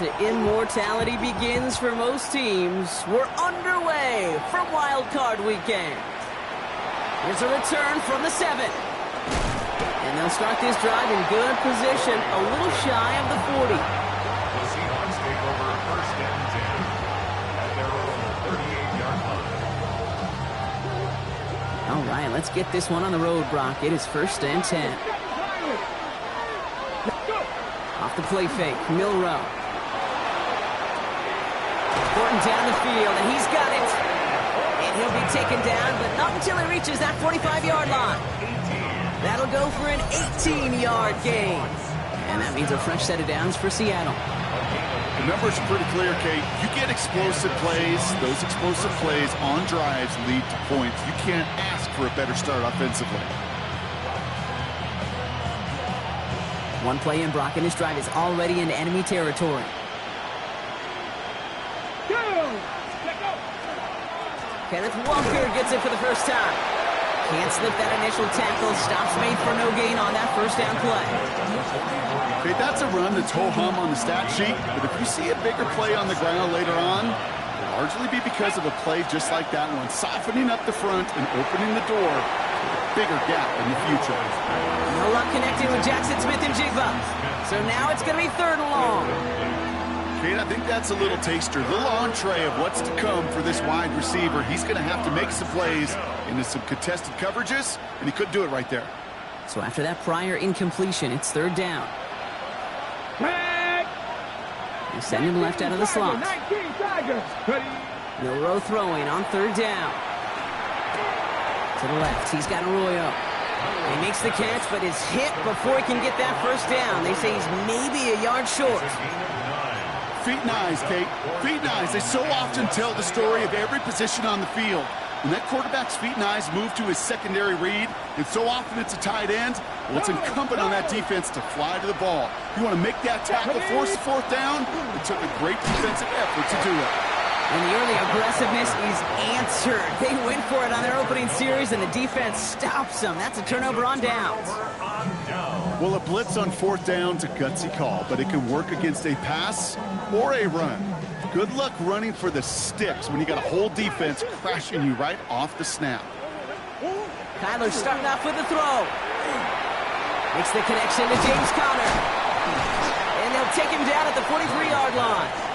to immortality begins for most teams. We're underway for Wild Card Weekend. Here's a return from the 7. And they'll start this drive in good position, a little shy of the 40. The Seahawks take over first and 10 at their own 38-yard line. All right, let's get this one on the road, Brock. It is first and 10. Off the play fake, Milroe. Horton down the field, and he's got it. And he'll be taken down, but not until he reaches that 45-yard line. That'll go for an 18-yard gain. And that means a fresh set of downs for Seattle. The numbers are pretty clear, Kate. You get explosive plays. Those explosive plays on drives lead to points. You can't ask for a better start offensively. One play in, Brock, and this drive is already into enemy territory. Kenneth Walker gets it for the first time. Can't slip that initial tackle. Stops made for no gain on that first down play. Okay, that's a run that's ho-hum on the stat sheet, but if you see a bigger play on the ground later on, it'll largely be because of a play just like that one, softening up the front and opening the door to a bigger gap in the future. No luck connecting with Jackson Smith and Jigba. So now it's going to be 3rd and long. Kate, I think that's a little taster, a little entree of what's to come for this wide receiver. He's going to have to make some plays into some contested coverages, and he couldn't do it right there. So after that prior incompletion, it's 3rd down. They send him left out of the slot. Milroe throwing on 3rd down. To the left, he's got Arroyo. He makes the catch, but is hit before he can get that first down. They say he's maybe a yard short. Feet and eyes, Kate. Feet and eyes. They so often tell the story of every position on the field. When that quarterback's feet and eyes move to his secondary read, and so often it's a tight end, well, it's incumbent on that defense to fly to the ball. You want to make that tackle, force the 4th down. It took a great defensive effort to do it. And the early aggressiveness is answered. They went for it on their opening series, and the defense stops them. That's a turnover on downs. Well, a blitz on 4th down's a gutsy call, but it can work against a pass or a run. Good luck running for the sticks when you got a whole defense crashing you right off the snap. Kyler starting off with the throw. Makes the connection to James Conner. And they'll take him down at the 43-yard line.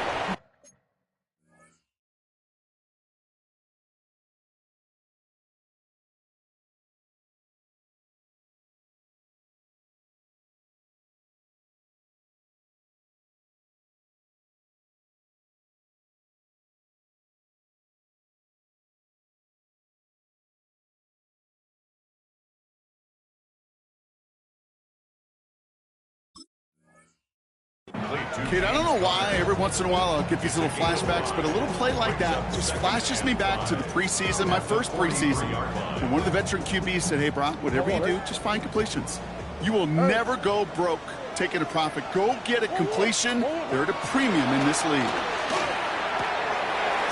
Kate, I don't know why every once in a while I'll get these little flashbacks, but a little play like that just flashes me back to the preseason, my first preseason. And one of the veteran QBs said, hey, Brock, whatever you do, just find completions. You will never go broke taking a profit. Go get a completion. They're at a premium in this league.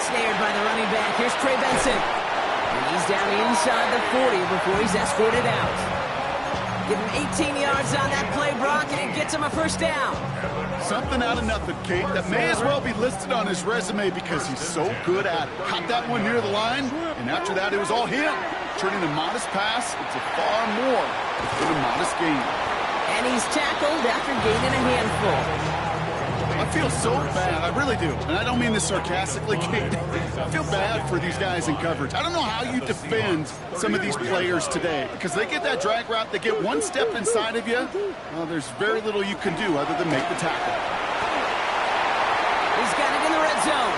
Snared by the running back. Here's Trey Benson. And he's down inside the 40 before he's escorted out. Give him 18 yards on that play, Brock, and it gets him a first down. Something out of nothing, Kate. That may as well be listed on his resume because he's so good at it. Caught that one near the line, and after that, it was all him. Turning a modest pass into far more than a modest gain. And he's tackled after gaining a handful. I feel so bad, I really do. And I don't mean this sarcastically, Kate. I feel bad for these guys in coverage. I don't know how you defend some of these players today because they get that drag route, they get one step inside of you. Well, there's very little you can do other than make the tackle. He's got it in the red zone.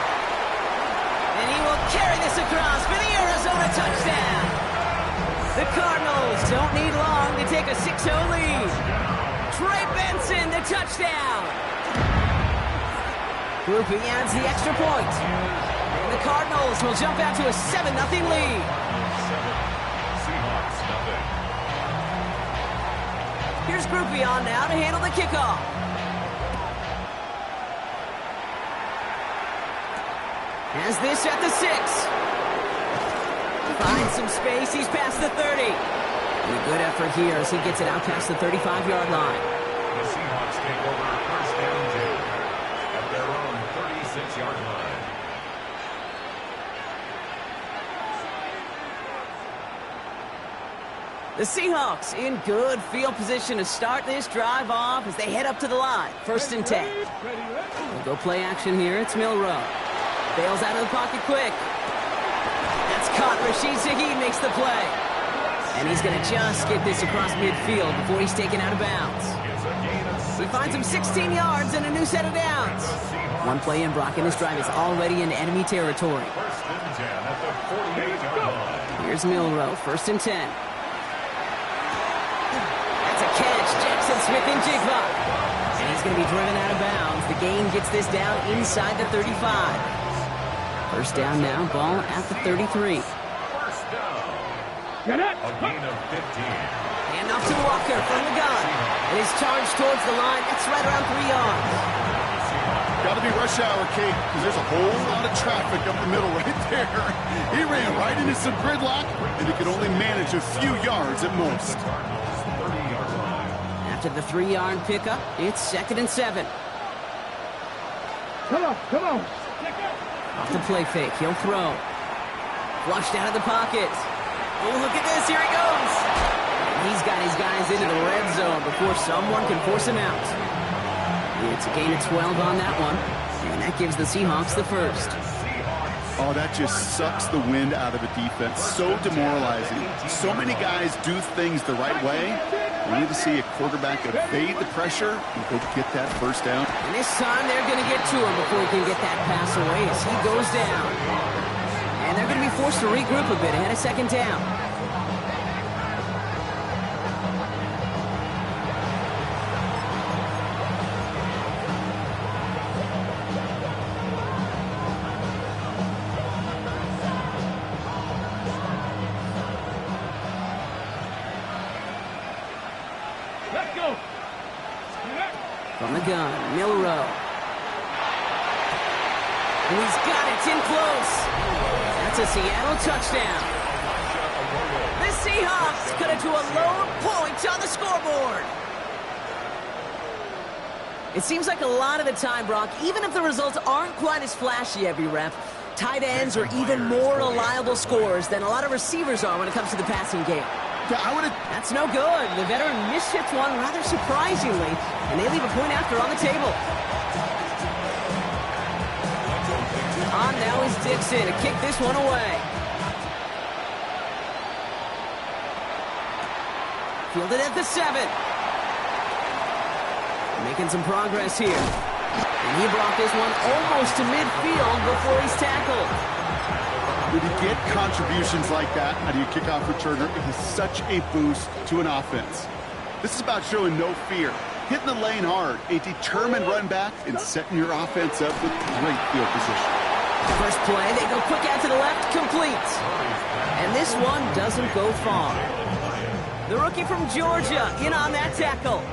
And he will carry this across for the Arizona touchdown. The Cardinals don't need long to take a 6-0 lead. Trey Benson, the touchdown. Grouping adds the extra point. And the Cardinals will jump out to a 7-0 lead. Seahawks, nothing. Here's Groupie on now to handle the kickoff. Has this at the 6. Finds some space. He's past the 30. And a good effort here as he gets it out past the 35-yard line. The Seahawks take over first down 2 at their The Seahawks in good field position to start this drive off as they head up to the line. 1st and 10. We'll go play action here. It's Milroe. Bails out of the pocket quick. That's caught. Rashid Shaheed makes the play. And he's going to just get this across midfield before he's taken out of bounds. He finds him 16 yards and a new set of downs. One play in, Brock, and this drive is already in enemy territory. 1st and 10 at the 48-yard line. Here's Milroe, 1st and 10. That's a catch, Jackson Smith-Njigba. And he's going to be driven out of bounds. The gain gets this down inside the 35. 1st down now, ball at the 33. 1st down. A gain of 15. And off to Walker from the gun. And his charge towards the line, that's right around 3 yards. Got to be rush hour, Kate, because there's a whole lot of traffic up the middle right there. He ran right into some gridlock, and he could only manage a few yards at most. After the 3-yard pickup, it's 2nd and 7. Come on. Off the play fake, he'll throw. Flushed out of the pocket. Oh, look at this, here he goes. And he's got his guys into the red zone before someone can force him out. It's a gain of 12 on that one, and that gives the Seahawks the 1st. Oh, that just sucks the wind out of a defense. So demoralizing. So many guys do things the right way. We need to see a quarterback evade the pressure and go get that 1st down. And this time they're going to get to him before he can get that pass away as he goes down. And they're going to be forced to regroup a bit ahead of 2nd down. From the gun, Milroe. And he's got it, it's in close. That's a Seattle touchdown. The Seahawks cut it to a lone point on the scoreboard. It seems like a lot of the time, Brock, even if the results aren't quite as flashy every rep, tight ends are even more reliable scorers than a lot of receivers are when it comes to the passing game. Yeah, That's no good. The veteran mishits one rather surprisingly, and they leave a point after on the table. On now is Dixon to kick this one away. Fielded at the 7. Making some progress here. And he brought this one almost to midfield before he's tackled. when you get contributions like that out of your kickoff returner, it is such a boost to an offense. This is about showing no fear, hitting the lane hard, a determined run back, and setting your offense up with great field position. First play, they go quick out to the left, complete. And this one doesn't go far. The rookie from Georgia in on that tackle.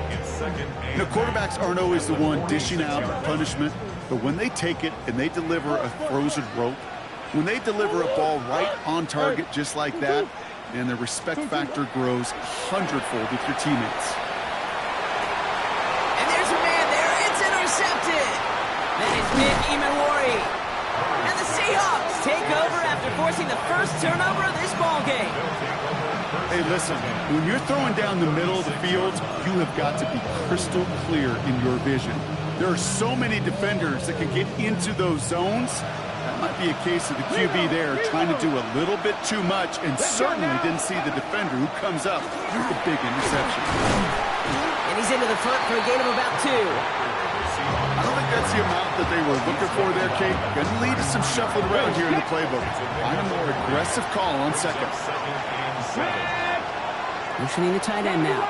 You know, quarterbacks aren't always the one dishing out punishment, but when they take it and they deliver a frozen rope, when they deliver a ball right on target just like that, and the respect factor grows hundredfold with your teammates. And there's a man there. It's intercepted. That is Nick Emmanwori. And the Seahawks take over after forcing the first turnover of this ball game. Hey, listen, when you're throwing down the middle of the field, you have got to be crystal clear in your vision. There are so many defenders that can get into those zones. That might be a case of the QB there trying to do a little bit too much and certainly didn't see the defender who comes up with the big interception. And he's into the front for a gain of about 2. I don't think that's the amount that they were looking for there, Kate. Going to lead to some shuffling around here in the playbook. Find a more aggressive call on second. Motioning the tight end now.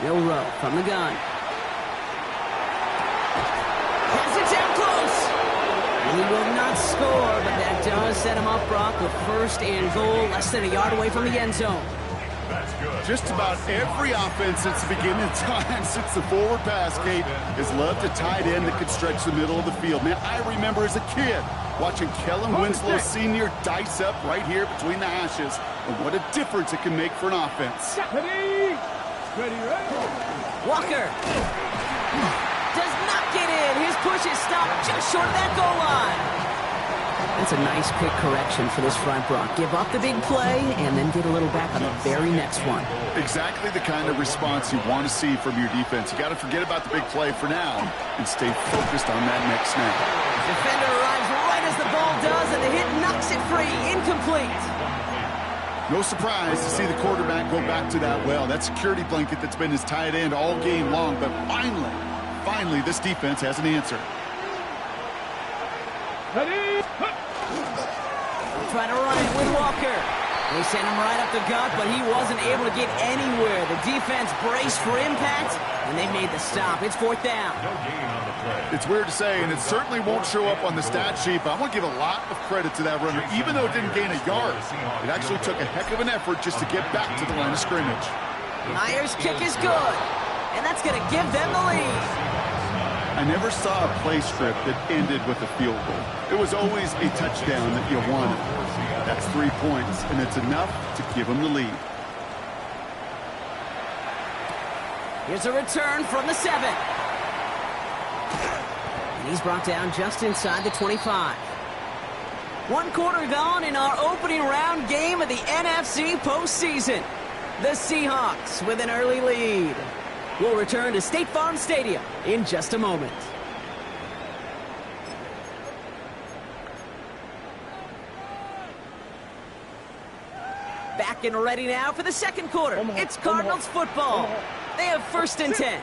Milroe from the gun. Pass it down close. And he will not score, but that does set him up, Brock, with first and goal, less than a yard away from the end zone. Just about every offense since the beginning of time, since the forward pass, Kate, has loved a tight end that could stretch the middle of the field. Man, I remember as a kid watching Kellen Winslow Sr. dice up right here between the hashes, and what a difference it can make for an offense. Walker does not get in. His push is stopped just short of that goal line. That's a nice quick correction for this front, Brock. Give up the big play and then get a little back on the very next one. Exactly the kind of response you want to see from your defense. You got to forget about the big play for now and stay focused on that next snap. Defender arrives right as the ball does, and the hit knocks it free. Incomplete. No surprise to see the quarterback go back to that well. That security blanket that's been his tight end all game long, but finally, this defense has an answer. Trying to run it with Walker. They sent him right up the gut, but he wasn't able to get anywhere. The defense braced for impact, and they made the stop. It's 4th down. No gain on the play. It's weird to say, and it certainly won't show up on the stat sheet, but I want to give a lot of credit to that runner. Even though it didn't gain a yard, it actually took a heck of an effort just to get back to the line of scrimmage. Myers' kick is good, and that's going to give them the lead. I never saw a play script that ended with a field goal. It was always a touchdown that you wanted. That's 3 points, and it's enough to give them the lead. Here's a return from the 7. And he's brought down just inside the 25. 1 quarter gone in our opening round game of the NFC postseason. The Seahawks with an early lead. We'll return to State Farm Stadium in just a moment. Back and ready now for the second quarter. It's Cardinals football. They have 1st and 10.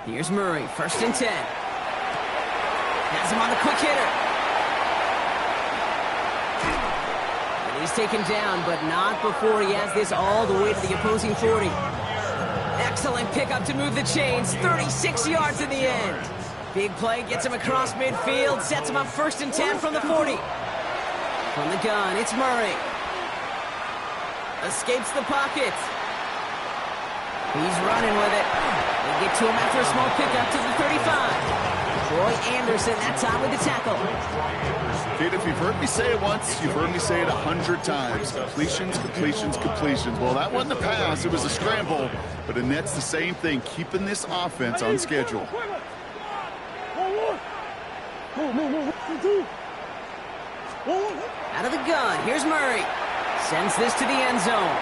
Here's Murray, 1st and 10. Has him on the quick hitter. And he's taken down, but not before he has this all the way to the opposing 40. Excellent pickup to move the chains. 36 yards in the end. Big play gets him across midfield, sets him up 1st and 10 from the 40. From the gun, it's Murray. Escapes the pocket. He's running with it. They get to him after a small pickup to the 35. Troy Anderson, that time with the tackle. Kid, if you've heard me say it once, you've heard me say it 100 times. Completions, completions, completions. Well, that wasn't a pass. It was a scramble. But Annette's the same thing, keeping this offense on schedule. Out of the gun, here's Murray. Sends this to the end zone.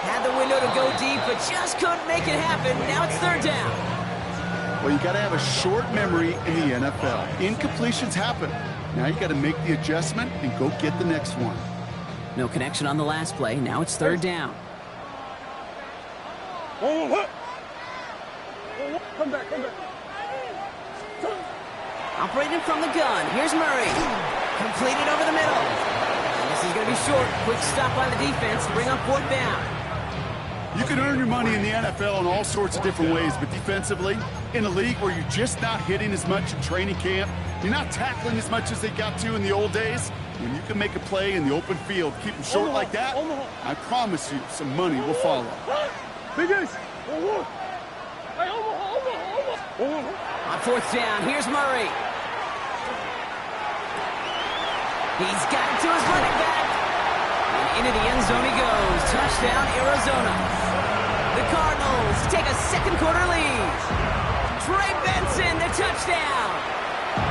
Had the window to go deep, but just couldn't make it happen. Now it's 3rd down. Well, you got to have a short memory in the NFL. Incompletions happen. Now you got to make the adjustment and go get the next one. No connection on the last play. Now it's 3rd down. Come back. Operating from the gun. Here's Murray. Completed over the middle. And this is going to be short. Quick stop by the defense to bring up 4th down. You can earn your money in the NFL in all sorts of different ways, but defensively, in a league where you're just not hitting as much in training camp, you're not tackling as much as they got to in the old days, when you can make a play in the open field, keep them short like that, I promise you some money will follow. On 4th down, here's Murray. He's got it to his running back. And into the end zone he goes. Touchdown, Arizona. The Cardinals take a second quarter lead. Trey Benson, the touchdown.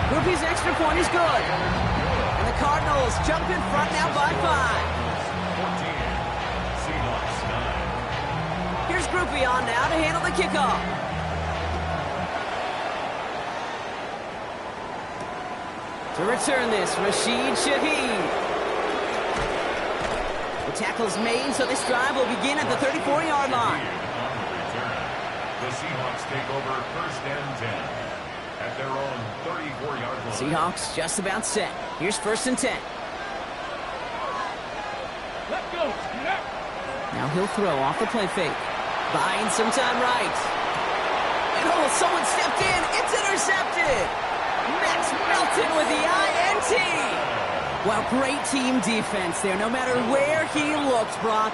Groupie's extra point is good. And the Cardinals jump in front now by 5. 14. Seahawks 9. Here's Groupie on now to handle the kickoff. To return this, Rashid Shaheed. The tackle's made, so this drive will begin at the 34-yard line. The Seahawks take over 1st and 10 at their own 34-yard line. Seahawks just about set. Here's 1st and 10. Let go. Now he'll throw off the play fake. Buying some time right. And oh, someone stepped in. It's intercepted. Max Melton with the INT. Well, great team defense there. No matter where he looks, Brock,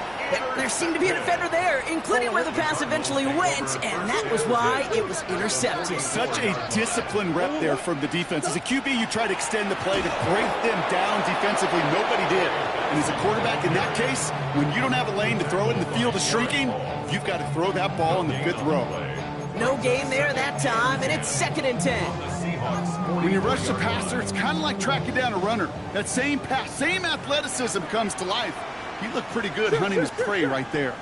there seemed to be a defender there, including where the pass eventually went, and that was why it was intercepted. Such a disciplined rep there from the defense. As a QB, you try to extend the play to break them down defensively. Nobody did. And as a quarterback in that case, when you don't have a lane to throw it and the field is shrinking, you've got to throw that ball in the 5th row. No gain there that time, and it's 2nd and 10. When you rush the passer, it's kind of like tracking down a runner. That same pass, same athleticism comes to life. He looked pretty good hunting his prey right there.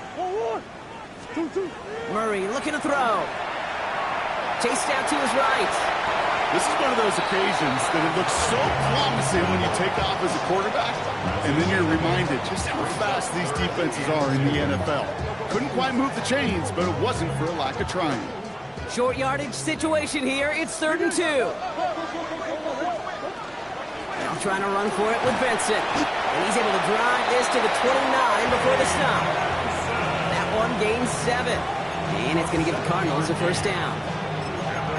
Murray looking to throw. Chased out to his right. This is one of those occasions that it looks so promising when you take off as a quarterback, and then you're reminded just how fast these defenses are in the NFL. Couldn't quite move the chains, but it wasn't for a lack of trying. Short yardage situation here. It's 3rd and 2. Now trying to run for it with Vincent. And he's able to drive this to the 29 before the stop. That one gains 7. And it's going to give the Cardinals a 1st down.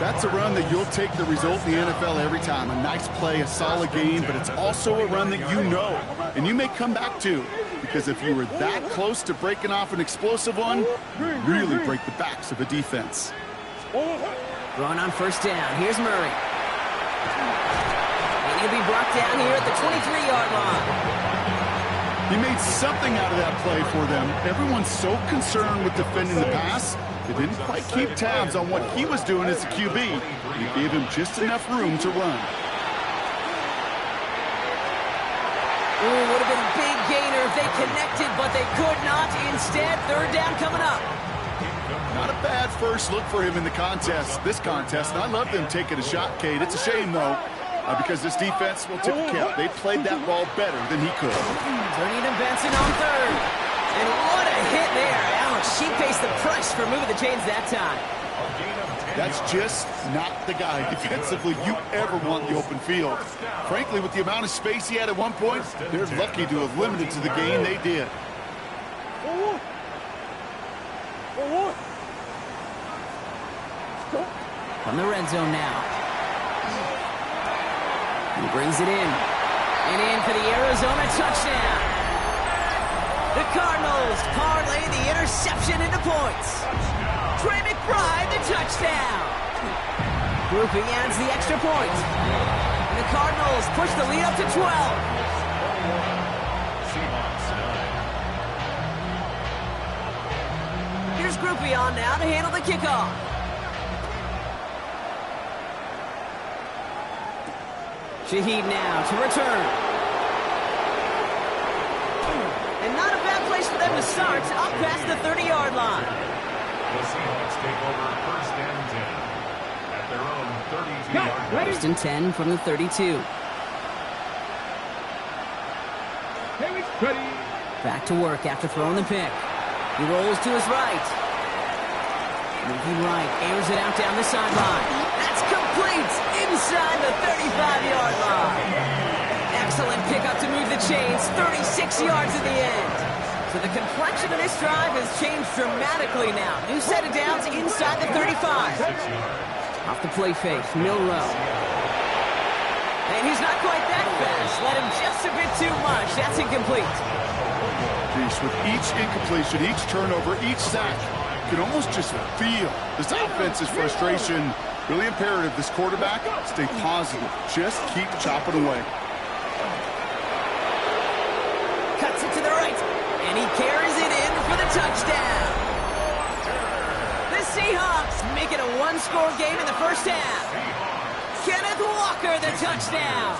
That's a run that you'll take the result in the NFL every time. A nice play, a solid game, but it's also a run that you know, and you may come back to. Because if you were that close to breaking off an explosive one, you really break the backs of a defense. Throwing on 1st down. Here's Murray. And he'll be brought down here at the 23-yard line. He made something out of that play for them. Everyone's so concerned with defending the pass, they didn't quite keep tabs on what he was doing as a QB. He gave him just enough room to run. Ooh, would have been a big gainer if they connected, but they could not. Instead, 3rd down coming up. Not a bad first look for him in the contest, this contest. And I love them taking a shot, Cade. It's a shame, though, because this defense will tip the cap. They played that ball better than he could. Turning to Benson on 3rd. And what a hit there. Ouch, she faced the press for moving the chains that time. That's just not the guy defensively you ever want in the open field. Frankly, with the amount of space he had at one point, they're lucky to have limited to the gain they did. From the red zone now. He brings it in. And in for the Arizona touchdown. The Cardinals parlay the interception into points. Trey McBride, the touchdown. Grouping adds the extra point. And the Cardinals push the lead up to 12. Here's Groupie on now to handle the kickoff. Shaheed now to return. And not a bad place for them to start, up past the 30-yard line. The Seahawks take over 1st and 10 at their own 32-yard line. 1st and 10 from the 32. Ready. Back to work after throwing the pick. He rolls to his right. Moving right, airs it out down the sideline. That's complete inside the 35-yard line. Excellent pickup to move the chains, 36 yards at the end. So the complexion of this drive has changed dramatically now. New set of downs inside the 35. Off the play fake, Milroe. And he's not quite that fast. Let him just a bit too much. That's incomplete. Jeez, with each incompletion, each turnover, each sack, you can almost just feel this offense's frustration. Really imperative this quarterback stay positive. Just keep chopping away. Cuts it to the right. And he carries it in for the touchdown. The Seahawks make it a one-score game in the first half. Kenneth Walker, the touchdown.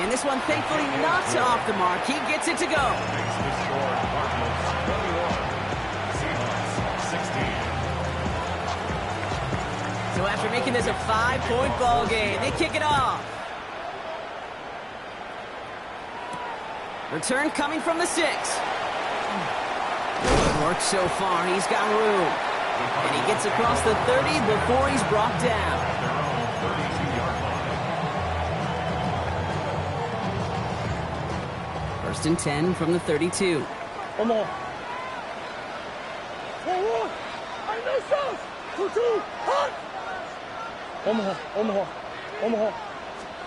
And this one, thankfully, not off the mark. He gets it to go. So after making this a 5-point ball game, they kick it off. Return coming from the 6. Works so far, he's got room. And he gets across the 30 before he's brought down. First and 10 from the 32. One more. Forward. I know stuff. 2-2. Hot. One more. One more. One more.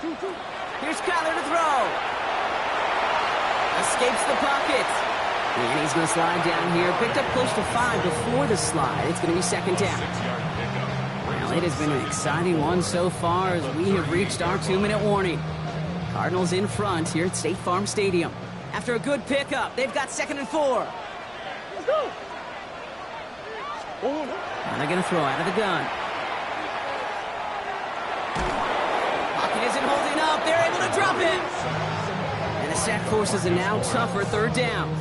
2-2. Here's Kyler to throw. Escapes the pocket. And he's going to slide down here. Picked up close to 5 before the slide. It's going to be second down. Well, it has been an exciting one so far as we have reached our 2-minute warning. Cardinals in front here at State Farm Stadium. After a good pickup, they've got 2nd and 4. Let's go. Now they're going to throw out of the gun. Pocket isn't holding up. They're able to drop it. And the sack forces a now tougher third down.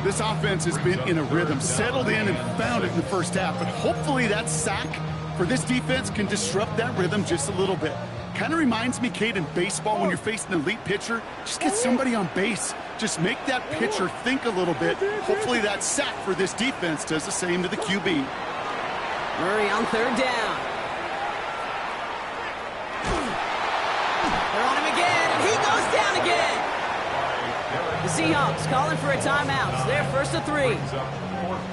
This offense has been in a rhythm, settled in and found it in the first half, but hopefully that sack for this defense can disrupt that rhythm just a little bit. Kind of reminds me, Kate, in baseball when you're facing an elite pitcher, just get somebody on base. Just make that pitcher think a little bit. Hopefully that sack for this defense does the same to the QB. Murray on third down. They're on him again, and he goes down again. The Seahawks calling for a timeout. So they're first to 3.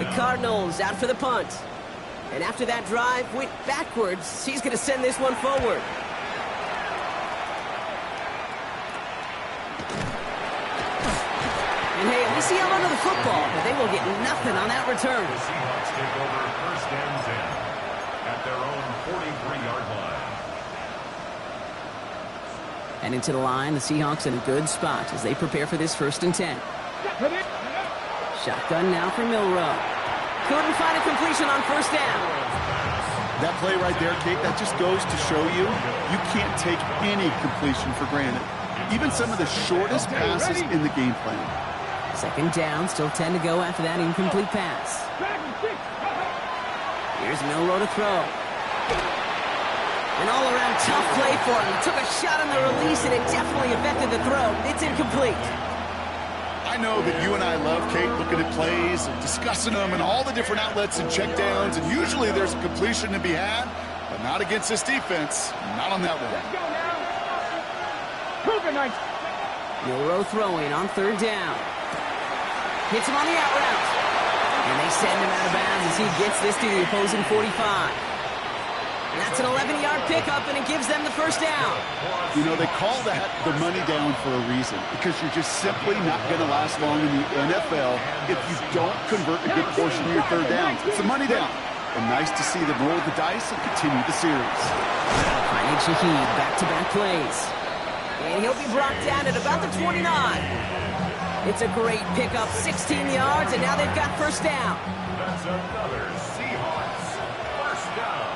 The Cardinals out for the punt. And after that drive went backwards, he's going to send this one forward. And hey, at least he held onto the football, but they will get nothing on that return. The Seahawks take over first and 10 at their own 43-yard line. And into the line, the Seahawks in a good spot as they prepare for this first and 10. Shotgun now for Milroe. Couldn't find a completion on first down. That play right there, Kate, that just goes to show you, you can't take any completion for granted. Even some of the shortest passes in the game plan. Second down, still 10 to go after that incomplete pass. Here's Milroe to throw. An all-around tough play for him. He took a shot on the release, and it definitely affected the throw. It's incomplete. I know that you and I love, Kate, looking at plays and discussing them and all the different outlets and checkdowns, and usually there's a completion to be had, but not against this defense. Not on that one. Let's go now. Prove it, nice. Milroe throwing on third down. Hits him on the out route. And they send him out of bounds as he gets this to the opposing 45. And that's an 11-yard pickup, and it gives them the first down. You know, they call that the money down for a reason, because you're just simply not going to last long in the NFL if you don't convert a good portion of your third downs. It's a money down. And nice to see them roll the dice and continue the series. Finding Shaheed, back-to-back plays. And he'll be brought down at about the 29. It's a great pickup, 16 yards, and now they've got first down. That's another Seahawks first down.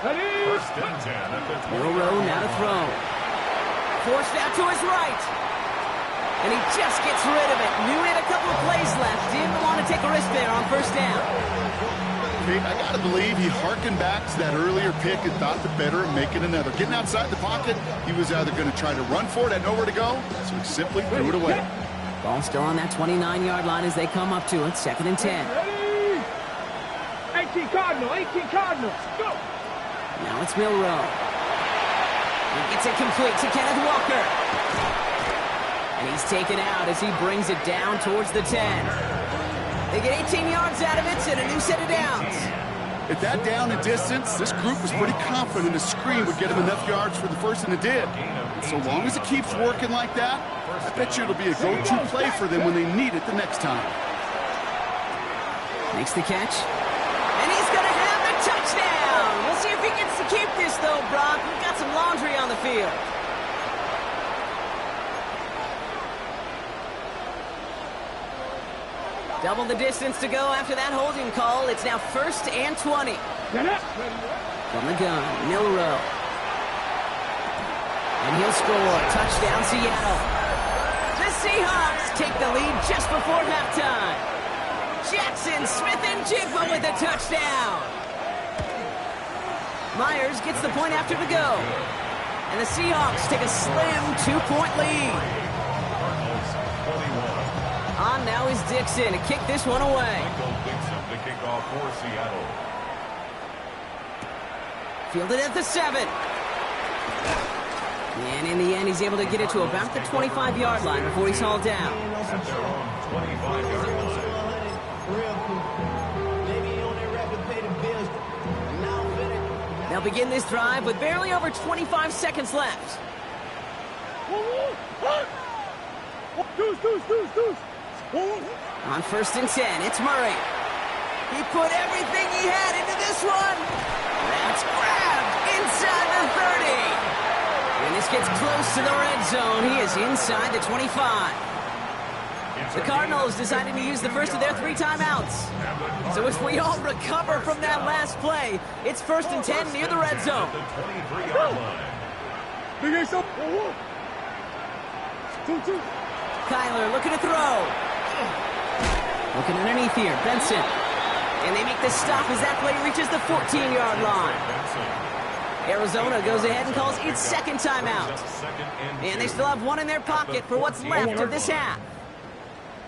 First and 10 at the 20. Milroe now to throw. Forced out to his right. And he just gets rid of it. Knew he had a couple of plays left. Didn't want to take a risk there on first down. Kate, I got to believe he hearkened back to that earlier pick and thought the better of making another. Getting outside the pocket, he was either going to try to run for it, had nowhere to go, so he simply threw it away. Ball still on that 29-yard line as they come up to it. Second and 10. Ready? 18 Cardinal, 18 Cardinal. Go. Now it's Milroe. He gets it complete to Kenneth Walker. And he's taken out as he brings it down towards the 10. They get 18 yards out of it and a new set of downs. At that down and distance, this group was pretty confident a screen would get him enough yards for the first, and it did. And so long as it keeps working like that, I bet you it'll be a go-to play for them when they need it the next time. Makes the catch. And he's going to have the touchdown. We'll see if he gets to keep this, though, Brock. We've got some laundry on the field. Double the distance to go after that holding call. It's now first and 20. From the gun, Milroe. And he'll score. Touchdown, Seattle. The Seahawks take the lead just before halftime. Jackson Smith-Njigba with a touchdown. Myers gets the point after the go. And the Seahawks take a slim 2-point lead. On now is Dixon to kick this one away. Michael Dixon to kick off for Seattle. Fielded at the 7. And in the end, he's able to get it to about the 25-yard line before he's hauled down. At their own 25-yard line. They'll begin this drive with barely over 25 seconds left. On first and 10, it's Murray. He put everything he had into this one. That's grabbed inside the 30. And this gets close to the red zone. He is inside the 25. The Cardinals deciding to use the first of their 3 timeouts. So as we all recover from that last play, it's 1st and 10 near the red zone. The 23-yard line. Kyler looking to throw. Looking underneath here, Benson. And they make the stop as that play reaches the 14-yard line. Arizona goes ahead and calls its 2nd timeout. And they still have 1 in their pocket for what's left of this half.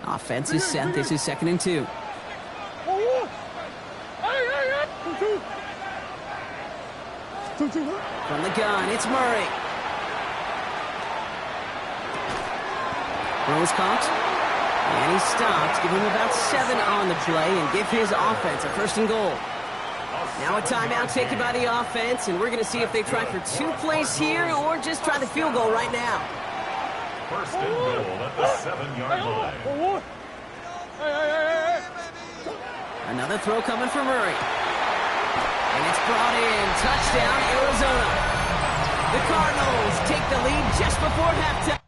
Offense is set. This is 2nd and 2. From the gun, it's Murray. Throws caught. And he stops. Give him about 7 on the play and give his offense a 1st and goal. Now a timeout taken by the offense, and we're going to see if they try for 2 plays here or just try the field goal right now. 1st and goal at the 7-yard line. Another throw coming from Murray. And it's brought in. Touchdown, Arizona. The Cardinals take the lead just before halftime.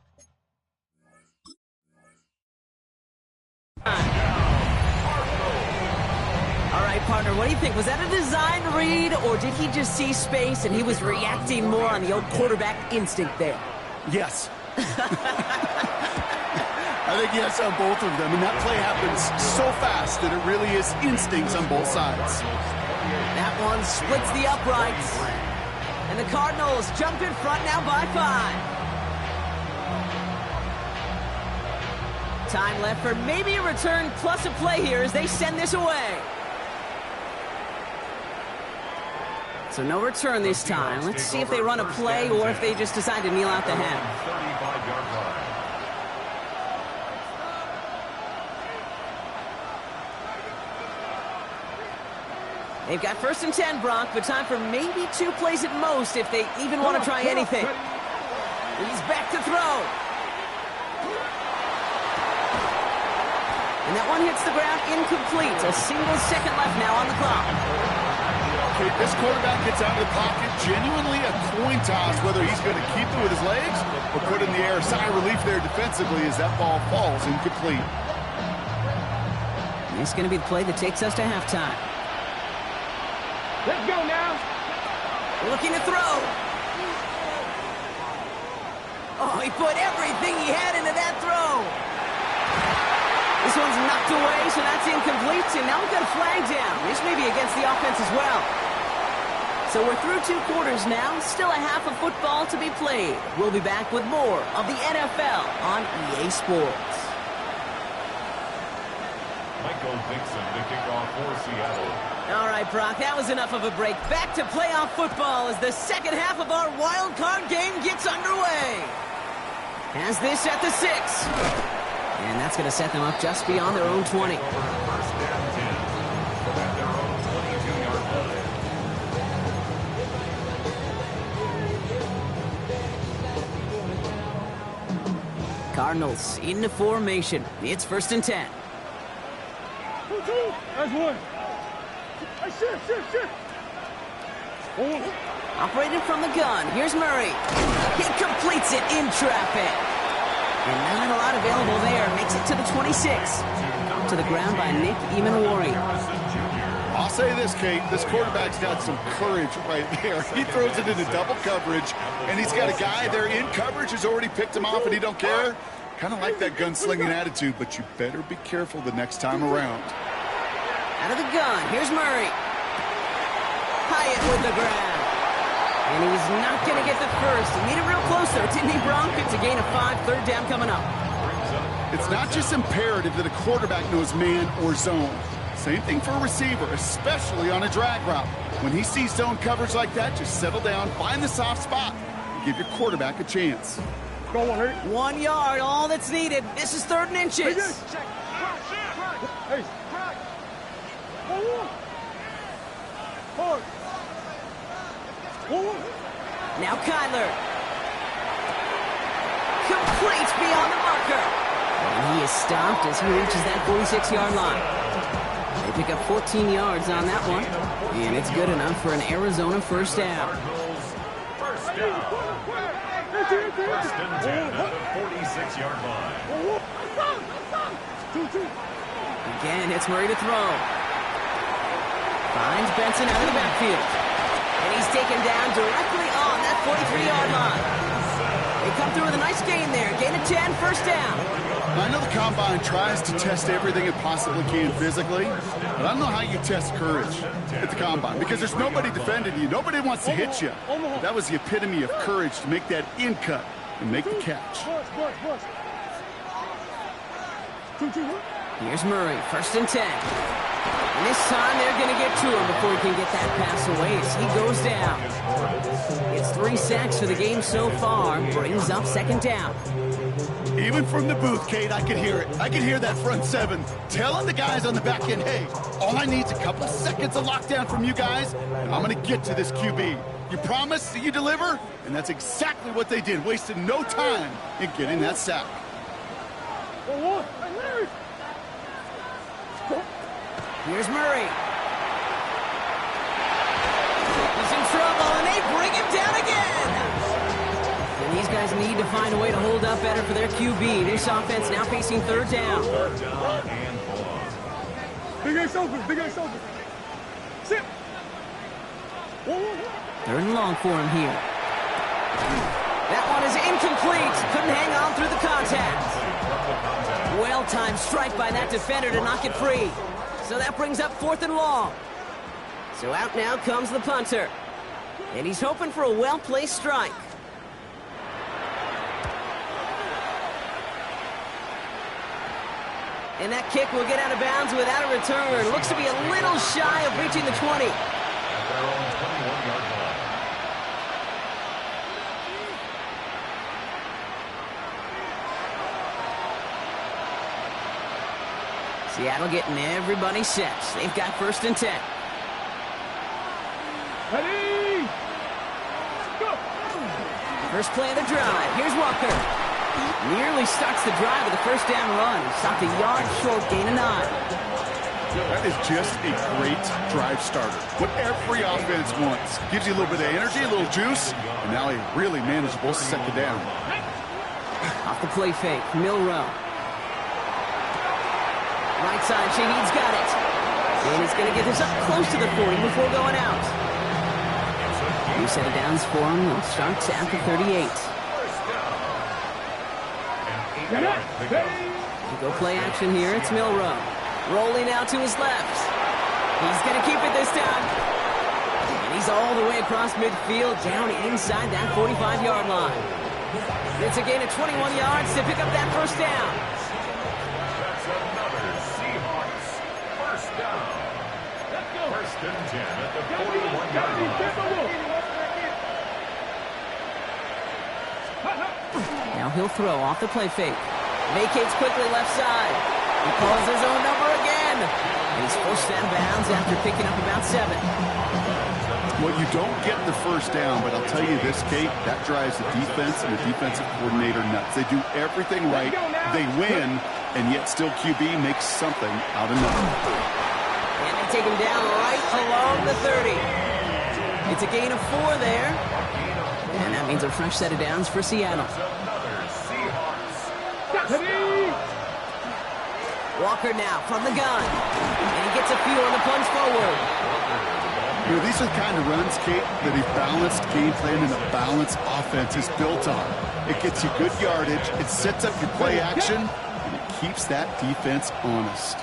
All right, partner, what do you think? Was that a design read, or did he just see space and he was reacting more on the old quarterback instinct there? Yes. I think yes on both of them, and that play happens so fast that it really is instincts on both sides. That one splits the uprights. And the Cardinals jump in front now by 5. Time left for maybe a return plus a play here as they send this away. So no return this time. Let's see if they run a play or if they just decide to kneel out the half. 35-yard line. They've got 1st and 10, Brock, but time for maybe 2 plays at most if they even want to try anything. He's back to throw. And that one hits the ground incomplete. A single second left now on the clock. Okay, this quarterback gets out of the pocket, genuinely a coin toss whether he's going to keep it with his legs or put it in the air. Sigh of relief there defensively as that ball falls incomplete. This is going to be the play that takes us to halftime. Let's go now. Looking to throw. Oh, he put everything he had into that throw. This one's knocked away, so that's incomplete. And now we've got a flag down. This may be against the offense as well. So we're through 2 quarters now. Still a half of football to be played. We'll be back with more of the NFL on EA Sports. Michael Dixon to kick off for Seattle. All right, Brock, that was enough of a break. Back to playoff football as the second half of our wild card game gets underway. Has this at the 6. And that's going to set them up just beyond their own 20. 1st and 10 at their own 22-yard line. Cardinals into formation. It's 1st and 10. That's 1. Shift. Operated from the gun. Here's Murray. He completes it in traffic. And not a lot available there. Makes it to the 26. Knocked to the ground by Nick Emanwari. I'll say this, Kate. This quarterback's got some courage right there. He throws it into double coverage, and he's got a guy there in coverage who's already picked him off, and he don't care. Kind of like that gunslinging attitude, but you better be careful the next time around. Out of the gun. Here's Murray. Hyatt with the grab. And he's not going to get the first. He made it real close there, didn't he, Bronk? It's a gain of 5, 3rd down coming up. It's not just imperative that a quarterback knows man or zone. Same thing for a receiver, especially on a drag route. When he sees zone coverage like that, just settle down, find the soft spot, and give your quarterback a chance. Go on, hurry. 1 yard, all that's needed. This is 3rd and inches. Hey. Forward. Now Kyler. Complete beyond the marker. And he is stopped as he reaches that 46-yard line. They pick up 14 yards on that one. And it's good enough for an Arizona 1st down. First down. 1st and 10 at the 46-yard line. 2. Again, it's Murray to throw. Finds Benson out of the backfield. And he's taken down directly on that 43-yard line. They come through with a nice gain there. Gain of 10, first down. I know the Combine tries to test everything it possibly can physically, but I don't know how you test courage at the Combine because there's nobody defending you. Nobody wants to hit you. But that was the epitome of courage to make that in cut and make the catch. Rush. 2. Here's Murray, first and 10. And this time they're going to get to him before he can get that pass away as he goes down. It's 3 sacks for the game so far, brings up second down. Even from the booth, Kate, I could hear it. I could hear that front seven telling the guys on the back end, hey, all I need is a couple seconds of lockdown from you guys, and I'm going to get to this QB. You promise that you deliver? And that's exactly what they did, wasted no time in getting that sack. Here's Murray. He's in trouble, and they bring him down again. And these guys need to find a way to hold up better for their QB. This offense now facing third down. Big ace open. Sit. Third and long for him here. That one is incomplete. Couldn't hang on through the contact. Well-timed strike by that defender to knock it free. So that brings up fourth and long. So out now comes the punter. And he's hoping for a well-placed strike. And that kick will get out of bounds without a return. Looks to be a little shy of reaching the 20. At their own 21-yard line. Seattle getting everybody set. They've got first and 10. Ready? Go. First play of the drive. Here's Walker. Nearly starts the drive with a first down run. Stopped a yard short, gain of 9. That is just a great drive starter. What every offense wants. Gives you a little bit of energy, a little juice, and now a really manageable second down. Off the play fake, Milrow. Right side, Shaheed's got it. And he's going to get this up close to the 40 before going out. New set of downs for him. He'll start at the 38. Go play action here. It's Milrow. Rolling out to his left. He's going to keep it this time. And he's all the way across midfield, down inside that 45-yard line. It's a gain of 21 yards to pick up that first down. That's another Seahawks first down. First and 10 at the 41-yard line. Now he'll throw off the play fake. Vacates quickly left side. He calls his own number again. And he's forced out of bounds after picking up about 7. Well, you don't get the first down, but I'll tell you this, Kate, that drives the defense and the defensive coordinator nuts. They do everything right, they win, and yet still QB makes something out of nothing. And they take him down right along the 30. It's a gain of 4 there. And that means a fresh set of downs for Seattle. Walker now from the gun. And he gets a few on the punch forward. You know, these are the kind of runs, Kate, that a balanced game plan and a balanced offense is built on. It gets you good yardage, it sets up your play action, and it keeps that defense honest.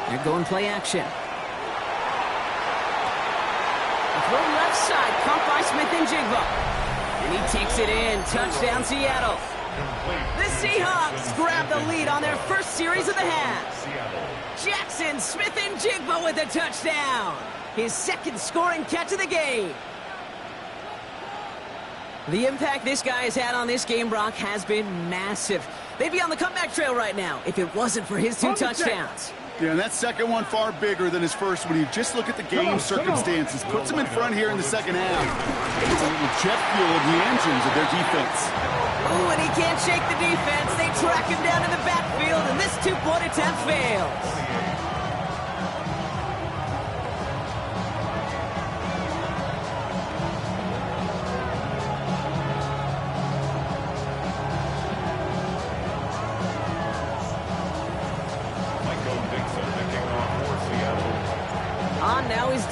They're going play action. Throw left side, pumped by Smith-Njigba. And he takes it in. Touchdown, Seattle. The Seahawks grab the lead on their first series of the half. Jackson Smith-Njigba with a touchdown. His second scoring catch of the game. The impact this guy has had on this game, Brock, has been massive. They'd be on the comeback trail right now if it wasn't for his 2 touchdowns. Yeah, and that second one far bigger than his first when you just look at the game circumstances. Puts them in front here in the second half. It's a little jet fuel in the engines of their defense. Oh, and he can't shake the defense. They track him down in the backfield, and this 2-point attempt fails.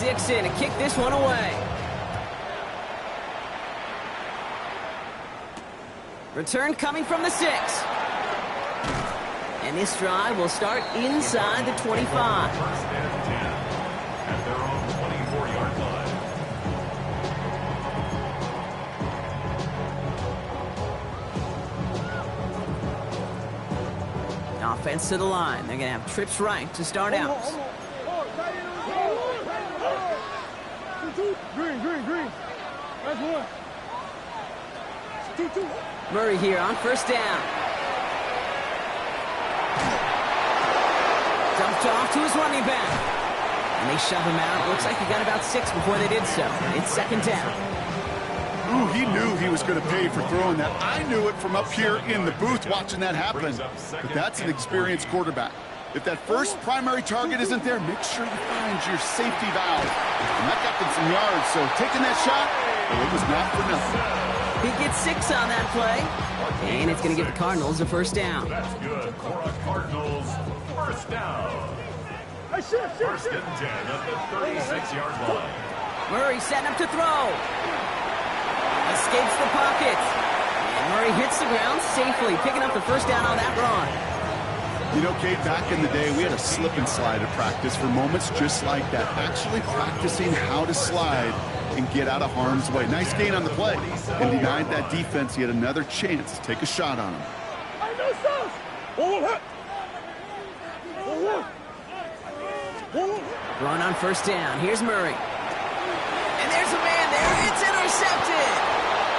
Dixon to kick this one away. Return coming from the 6. And this drive will start inside the 25. First and 10 at their own 24-yard line. Offense to the line. They're going to have trips right to start out. Green. That's one. 2. Murray here on first down. Dumped off to his running back. And they shove him out. Looks like he got about 6 before they did so. It's second down. Ooh, he knew he was going to pay for throwing that. I knew it from up here in the booth watching that happen. But that's an experienced quarterback. If that first primary target isn't there, make sure you find your safety valve. And that got them some yards, so taking that shot, well, it was not for nothing. He gets 6 on that play. And it's going to give the Cardinals a first down. That's good for a Cardinals first down. First and 10 at the 36-yard line. Murray setting up to throw. Escapes the pocket. And Murray hits the ground safely, picking up the first down on that run. You know, Kate, back in the day, we had a slip and slide at practice for moments just like that. Actually practicing how to slide and get out of harm's way. Nice gain on the play. And denied that defense yet another chance to take a shot on him. Run on first down. Here's Murray. And there's a man there. It's intercepted.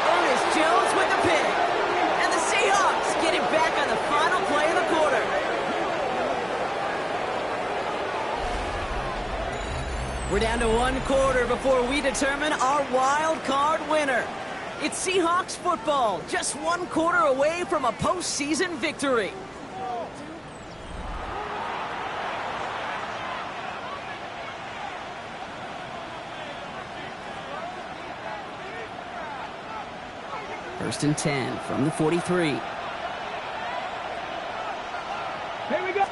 Ernest Jones with the pick. And the Seahawks get it back on the final play of the quarter. We're down to 1 quarter before we determine our wild card winner. It's Seahawks football, just 1 quarter away from a postseason victory. First and 10 from the 43. Here we go.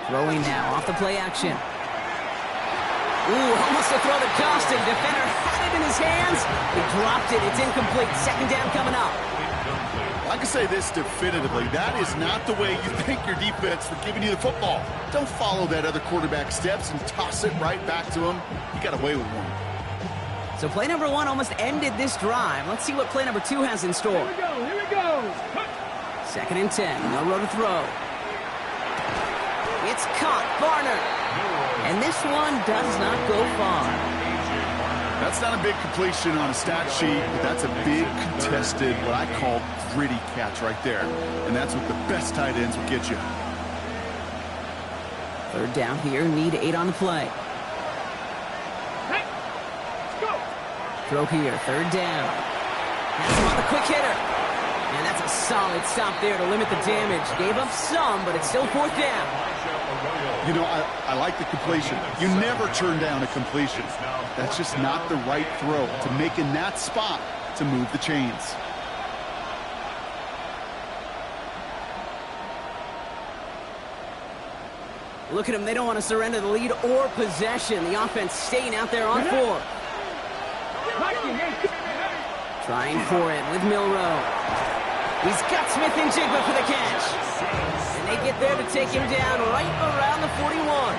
Throwing now off the play action. Ooh, almost a throw that cost him. Defender had it in his hands. He dropped it. It's incomplete. Second down coming up. I can say this definitively. That is not the way you thank your defense for giving you the football. Don't follow that other quarterback steps and toss it right back to him. You got away with one. So play number 1 almost ended this drive. Let's see what play number 2 has in store. Here we go. Second and 10. No row to throw. It's caught. Barner. And this one does not go far. That's not a big completion on a stat sheet, but that's a big contested, what I call gritty catch right there. And that's what the best tight ends will get you. Third down here. Need 8 on the play. Hey, let's go. Throw here. Third down. Has him on the quick hitter. And that's a solid stop there to limit the damage. Gave up some, but it's still fourth down. You know, I like the completion. You never turn down a completion. That's just not the right throw to make in that spot to move the chains. Look at them. They don't want to surrender the lead or possession. The offense staying out there on 4. Trying for it with Milroe. He's got Smith and Jigba for the catch. And they get there to take him down right around the 41.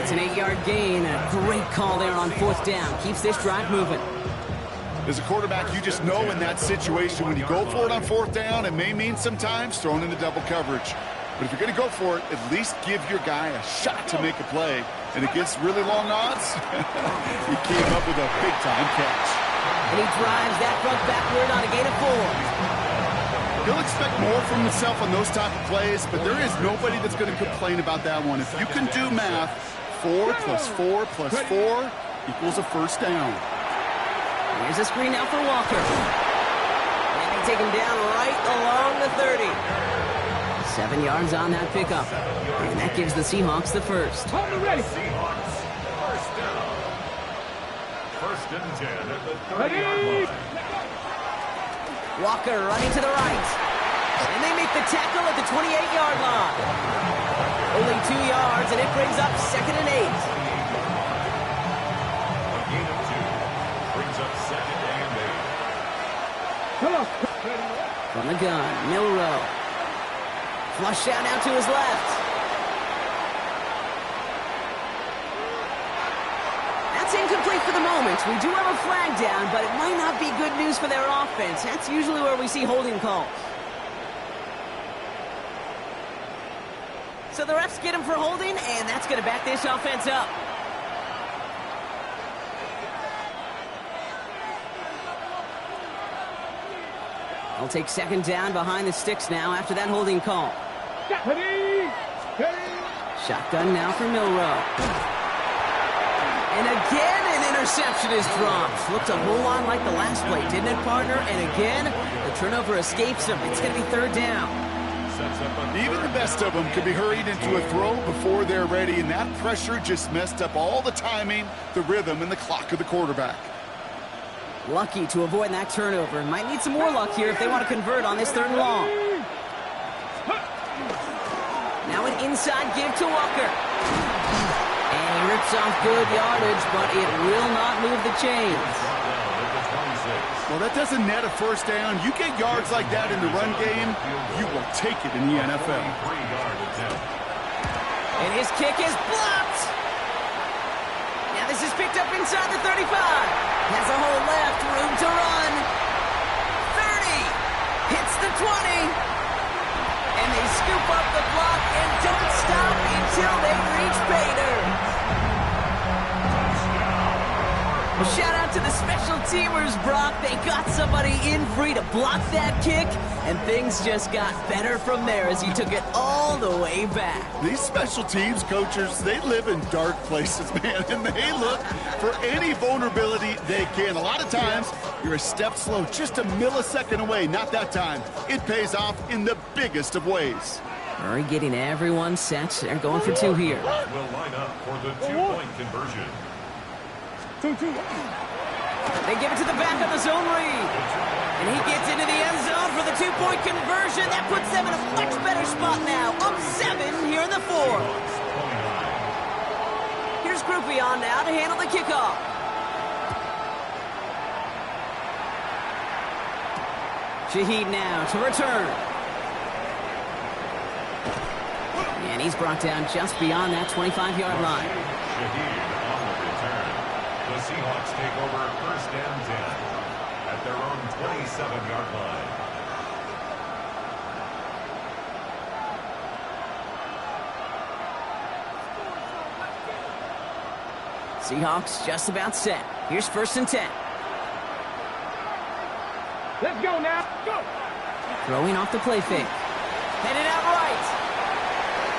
It's an 8-yard gain. A great call there on fourth down. Keeps this drive moving. As a quarterback, you just know in that situation when you go for it on fourth down, it may mean sometimes throwing into double coverage. But if you're going to go for it, at least give your guy a shot to make a play. And against really long odds, he came up with a big-time catch. And he drives that truck backward on a gain of 4. He'll expect more from himself on those type of plays, but there is nobody that's going to complain about that one. If you can do math, 4 plus 4 plus 4 equals a first down. Here's a screen now for Walker. And they take him down right along the 30. 7 yards on that pickup. And that gives the Seahawks the first. Seahawks first down. First and 10 at the 30-yard line. Walker running to the right. And they make the tackle at the 28-yard line. Only 2 yards, and it brings up second and 8. From the gun, Milroe. Flush out now to his left. That's incomplete for the moment. We do have a flag down, but it might not be good news for their offense. That's usually where we see holding calls. So the refs get him for holding, and that's going to back this offense up. They'll take second down behind the sticks now after that holding call. Shotgun now for Milroe. And again, an interception is dropped. Looked a whole lot like the last play, didn't it, partner? And again, the turnover escapes him. It's going to be third down. Even the best of them could be hurried into a throw before they're ready, and that pressure just messed up all the timing, the rhythm, and the clock of the quarterback. Lucky to avoid that turnover. Might need some more luck here if they want to convert on this third and long. Now an inside give to Walker. And he rips off good yardage, but it will not move the chains. Well, that doesn't net a first down. You get yards like that in the run game, you will take it in the NFL. And his kick is blocked. Now this is picked up inside the 35. Has a hole left, room to run. 30. Hits the 20. And they scoop up the block and don't stop until they reach Bader. Well, shout out to the special teamers, Brock. They got somebody in free to block that kick, and things just got better from there as he took it all the way back. These special teams coaches, they live in dark places, man, and they look for any vulnerability they can. A lot of times, you're a step slow, just a millisecond away. Not that time. It pays off in the biggest of ways. Murray getting everyone set. They're going for two here. Will line up for the two-point conversion. They give it to the back of the zone read. And he gets into the end zone for the two-point conversion. That puts them in a much better spot now. Up 7 here in the fourth. Here's Groupion now to handle the kickoff. Shaheed now to return. And he's brought down just beyond that 25-yard line. Shaheed on the return. The Seahawks take over first and 10 at their own 27-yard line. Seahawks just about set. Here's first and 10. Let's go now. Go. Throwing off the play fake. Headed out right.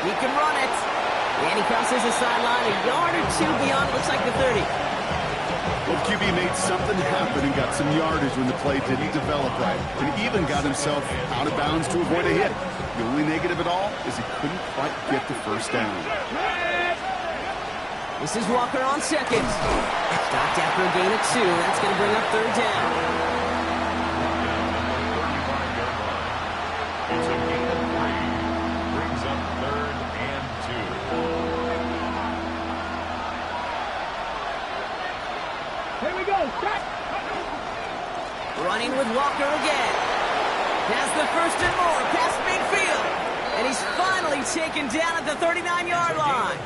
He can run it. And he crosses the sideline a yard or two beyond, looks like the 30. Well, QB made something happen and got some yardage when the play didn't develop right, and even got himself out of bounds to avoid a hit. The only negative at all is he couldn't quite get the first down. This is Walker on second. Stopped after a gain of 2. That's going to bring up third down. It's a gain of 3. Brings up third and 2. Here we go. Stop. Running with Walker again. Has the first and more past midfield. And he's finally taken down at the 39-yard line.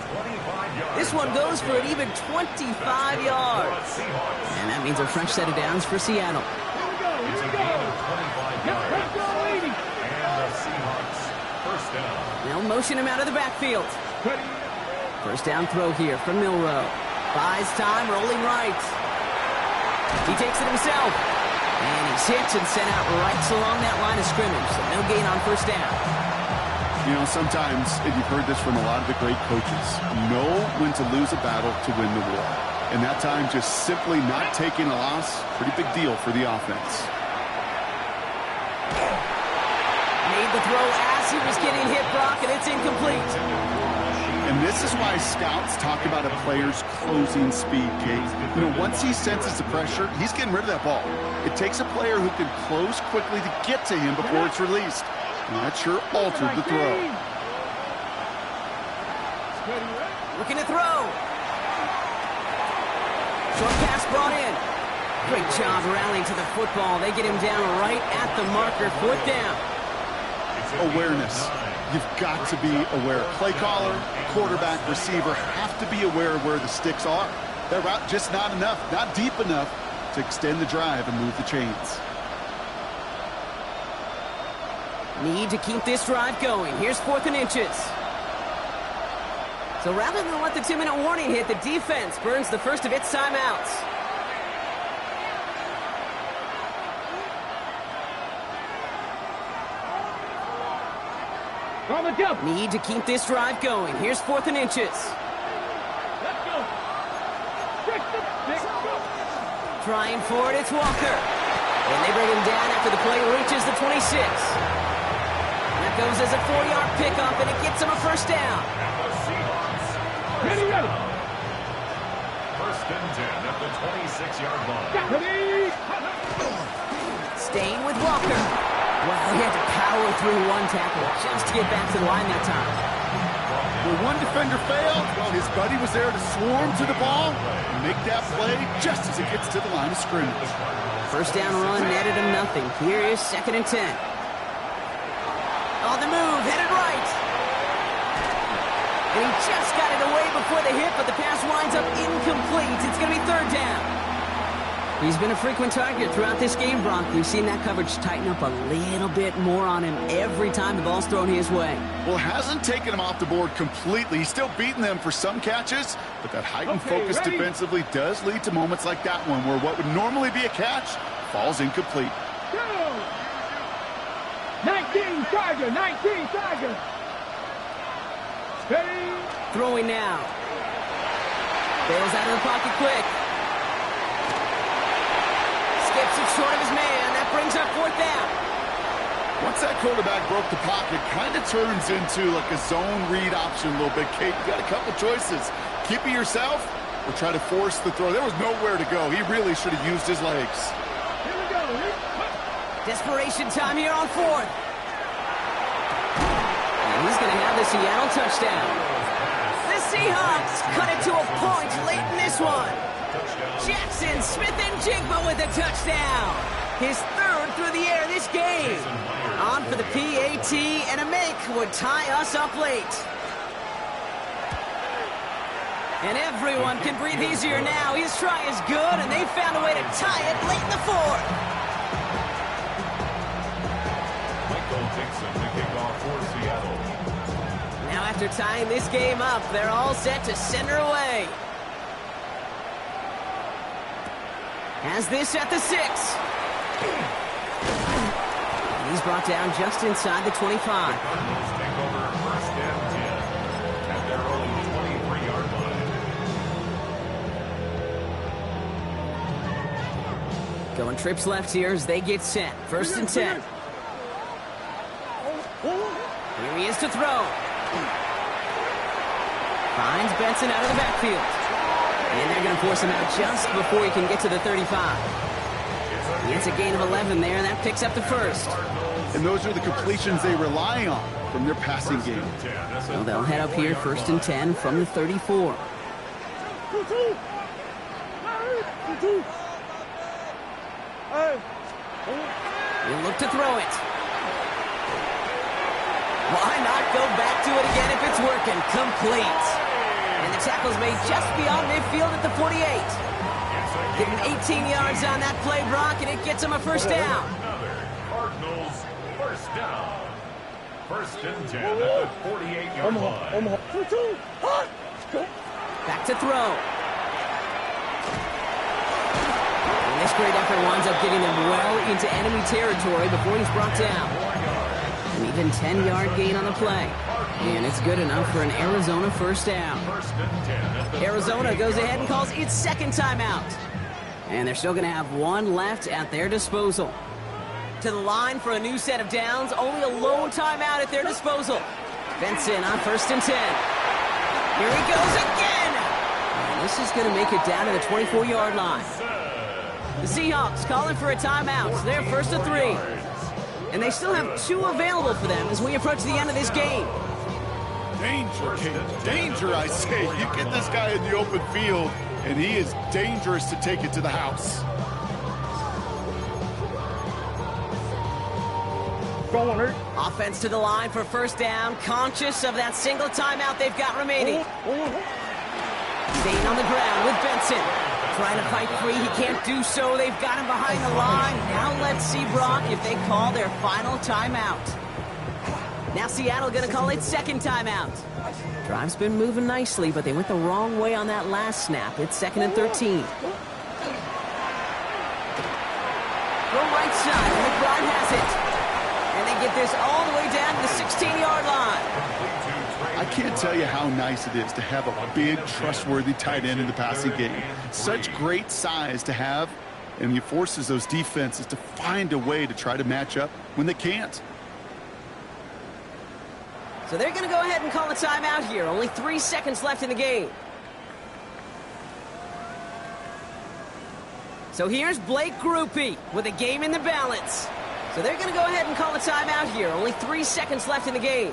This one goes for an even 25 yards. And that means a fresh set of downs for Seattle. It's a gain of 25 yards. And the Seahawks first down. They'll motion him out of the backfield. First down throw here from Milroe. Buys time, rolling right. He takes it himself. And he's hit and sent out right along that line of scrimmage. So no gain on first down. You know, sometimes, and you've heard this from a lot of the great coaches, know when to lose a battle to win the war. And that time, just simply not taking a loss, pretty big deal for the offense. Made the throw as he was getting hit, Brock, and it's incomplete. And this is why scouts talk about a player's closing speed, Kate. You know, once he senses the pressure, he's getting rid of that ball. It takes a player who can close quickly to get to him before it's released. And that sure altered the throw. Looking to throw. Short pass brought in. Great job rallying to the football. They get him down right at the marker. 4th down. Awareness. You've got to be aware. Play caller, quarterback, receiver have to be aware of where the sticks are. That route just not enough, not deep enough to extend the drive and move the chains. Need to keep this drive going. Here's 4th and inches. So rather than let the 2-minute warning hit, the defense burns the first of its timeouts. Need to keep this drive going. Here's 4th and inches. Let's go. Trying for it, it's Walker. And they bring him down after the play reaches the 26. That goes as a 4-yard pickup, and it gets him a 1st down. Ready. 1st and 10 at the 26-yard line. Ready. Staying with Walker. Well, he had to power through one tackle just to get back to the line that time. Where one defender failed, his buddy was there to swarm to the ball and make that play just as it gets to the line of scrimmage. 1st down run netted him nothing. Here is 2nd and 10. On the move, headed right. And he just got it away before the hit, but the pass winds up incomplete. It's going to be 3rd down. He's been a frequent target throughout this game, Brock. We've seen that coverage tighten up a little bit more on him every time the ball's thrown his way. Well, hasn't taken him off the board completely. He's still beating them for some catches, but that heightened focus defensively does lead to moments like that one where what would normally be a catch falls incomplete. 19 Tiger. Ready. Throwing now. Bails out of the pocket quick. Skips it short of his man. That brings up 4th down. Once that quarterback broke the pocket, kind of turns into like a zone read option a little bit. Kate, you got a couple choices. Keep it yourself or try to force the throw. There was nowhere to go. He really should have used his legs. Here we go. Desperation time here on 4th. And he's going to have the Seattle touchdown. The Seahawks cut it to a point late in this one. Jackson Smith-Njigba with a touchdown. His 3rd through the air this game. On for the PAT, and a make would tie us up late. And everyone can breathe easier now. His try is good, and they found a way to tie it late in the 4th. Michael Dixon to kick off for Seattle. Now after tying this game up, they're all set to send her away. Has this at the 6. And he's brought down just inside the 25. Cardinals take over 1st and 10 at their own 23-yard line. Going trips left here as they get set. 1st and 10. Here he is to throw. Finds Benson out of the backfield. And they're going to force him out just before he can get to the 35. It's a gain of 11 there, and that picks up the 1st. And those are the completions they rely on from their passing game. So they'll head up here 1st and 10 from the 34. He'll look to throw it. Why not go back to it again if it's working? Complete. And the tackle's made just beyond midfield at the 48. Give him 18 yards on that play, Brock, and it gets him a 1st down. Another Cardinals 1st down. 1st and 10 at the 48-yard line. Back to throw. And this great effort winds up getting them well into enemy territory before he's brought down. An even 10-yard gain on the play. And it's good enough for an Arizona 1st down. Arizona goes ahead and calls its 2nd timeout. And they're still going to have one left at their disposal. To the line for a new set of downs. Only a lone timeout at their disposal. Benson on 1st and 10. Here he goes again. And this is going to make it down to the 24-yard line. The Seahawks calling for a timeout. They're 1st and 3. And they still have 2 available for them as we approach the end of this game. Danger, Kate. Danger, I say. You get this guy in the open field, and he is dangerous to take it to the house. Strong one, hurt. Offense to the line for first down, conscious of that single timeout they've got remaining. Staying on the ground with Benson. Trying to fight free, he can't do so. They've got him behind the line. Now let's see, Brock, if they call their final timeout. Now Seattle going to call its second timeout. Drive's been moving nicely, but they went the wrong way on that last snap. It's 2nd and 13. Go right side, McBride has it. And they get this all the way down to the 16-yard line. I can't tell you how nice it is to have a big, trustworthy tight end in the passing game. Such great size to have, and he forces those defenses to find a way to try to match up when they can't. So they're going to go ahead and call a timeout here. Only 3 seconds left in the game. So here's Blake Grupe with a game in the balance. So they're going to go ahead and call a timeout here. Only 3 seconds left in the game.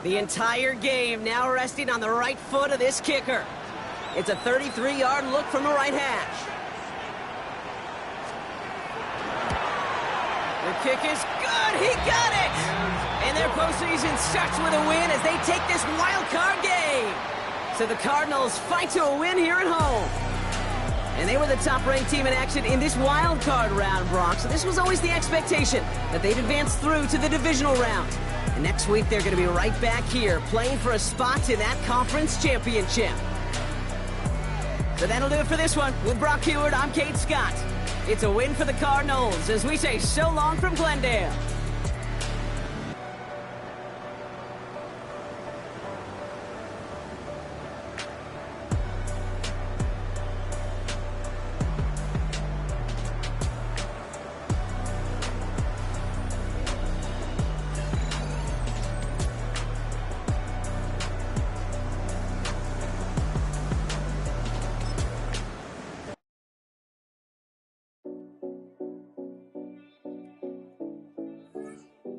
The entire game now resting on the right foot of this kicker. It's a 33-yard look from the right hash. The kick is good. He got it. And their postseason starts with a win as they take this wild card game. So the Cardinals fight to a win here at home. And they were the top-ranked team in action in this wild card round, Brock. So this was always the expectation that they'd advance through to the divisional round. And next week, they're going to be right back here playing for a spot in that conference championship. So that'll do it for this one. With Brock Huard, I'm Kate Scott. It's a win for the Cardinals as we say so long from Glendale.